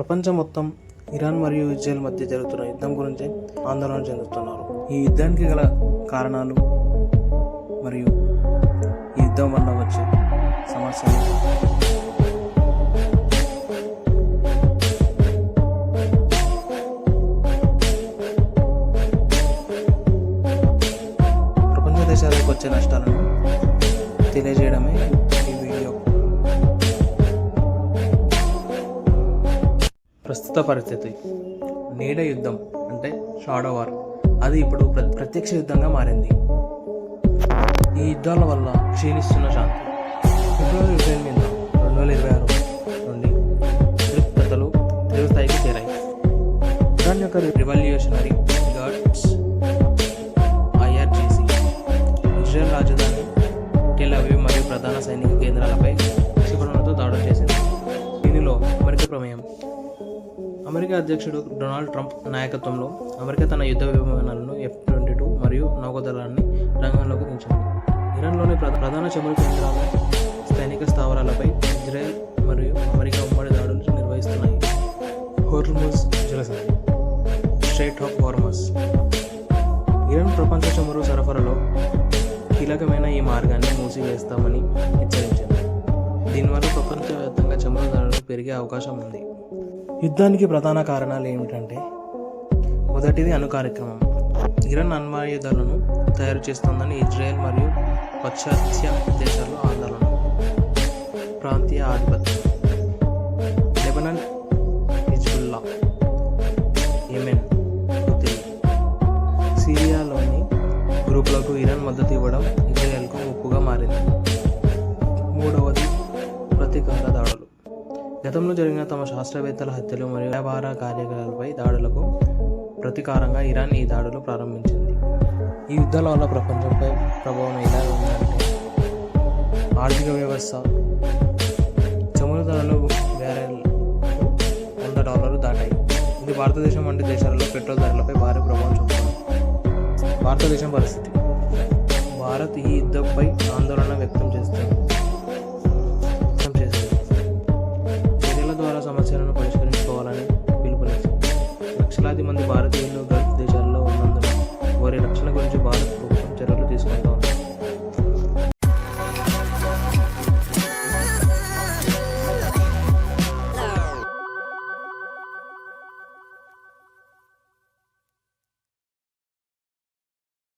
ప్రపంచం మొత్తం ఇరాన్ మరియు ఇజ్రాయెల్ మధ్య జరుగుతున్న యుద్ధం గురించి ఆందోళన చెందుతున్నారు. ఈ యుద్ధానికి గల కారణాలు మరియు ఈ యుద్ధం వల్ల వచ్చే సమస్యలు ప్రపంచ దేశాలకు వచ్చే నష్టాలను తెలియజేయడమే ఈ వీడియో. ప్రస్తుత పరిస్థితి నీడ యుద్ధం అంటే షాడో వార్, అది ఇప్పుడు ప్రత్యక్ష యుద్ధంగా మారింది. ఈ యుద్ధాల వల్ల క్షీణిస్తున్న శాంతి. ఫిబ్రవరి 28, 2026 నుండి ఉద్రిక్తతలు తీవ్రస్థాయికి చేరాయి. ఇరాన్ యొక్క రివల్యూషనరీ గార్డ్స్ IRGC ఇజ్రాయెల్ రాజధాని టెల్ అవీవ్ మరియు ప్రధాన సైనిక కేంద్రాలపై క్షిపణులతో దాడులు చేసింది. దీనిలో అమెరికా ప్రమేయం. అమెరికా అధ్యక్షుడు డొనాల్డ్ ట్రంప్ నాయకత్వంలో అమెరికా తన యుద్ధ విమానాలను F-22 మరియు నౌకాదళాన్ని రంగంలోకి దించింది. ఇరాన్లోని ప్రధాన చమురు కేంద్రాల సైనిక స్థావరాలపై ఇజ్రాయెల్ మరియు అమెరికా ఉమ్మడి దాడులు నిర్వహిస్తున్నాయి. హోర్ముజ్ జలసంధి, స్ట్రెయిట్ ఆఫ్ హార్మజ్. ఇరాన్ ప్రపంచ చమురు సరఫరాలో కీలకమైన ఈ మార్గాన్ని మూసివేస్తామని హెచ్చరించింది. దీనివల్ల ప్రపంచవ్యాప్తంగా చమురు ధరలు పెరిగే అవకాశం ఉంది. యుద్ధానికి ప్రధాన కారణాలు ఏమిటంటే, మొదటిది అణు కార్యక్రమం. ఇరాన్ అణ్వాయుధాలను తయారు చేస్తుందని ఇజ్రాయెల్ మరియు పాశ్చాత్య దేశాల్లో ఆందోళన. ప్రాంతీయ ఆధిపత్యం. లెబనాన్ హిజ్బుల్లా, యెమెన్ హూతీలు, సిరియాలోని గ్రూపులకు ఇరాన్ మద్దతు ఇవ్వడం ఇజ్రాయెల్కు ముప్పుగా మారింది. మూడవది ప్రతీకార దాడులు. గతంలో జరిగిన తమ శాస్త్రవేత్తల హత్యలు మరియు వ్యాపార కార్యకలాపాలపై దాడులకు ప్రతీకారంగా ఇరాన్ ఈ దాడులు ప్రారంభించింది. ఈ యుద్ధాల వల్ల ప్రపంచంపై ప్రభావం ఎలా ఉందంటే, ఆర్థిక వ్యవస్థ. చమురు ధరలు బ్యారెల్ $100 దాటాయి. ఇది భారతదేశం వంటి దేశాలలో పెట్రోల్ ధరలపై భారీ ప్రభావం చూపుతుంది. భారతదేశం పరిస్థితి. భారత్ ఈ యుద్ధంపై ఆందోళన వ్యక్తం చేస్తుంది.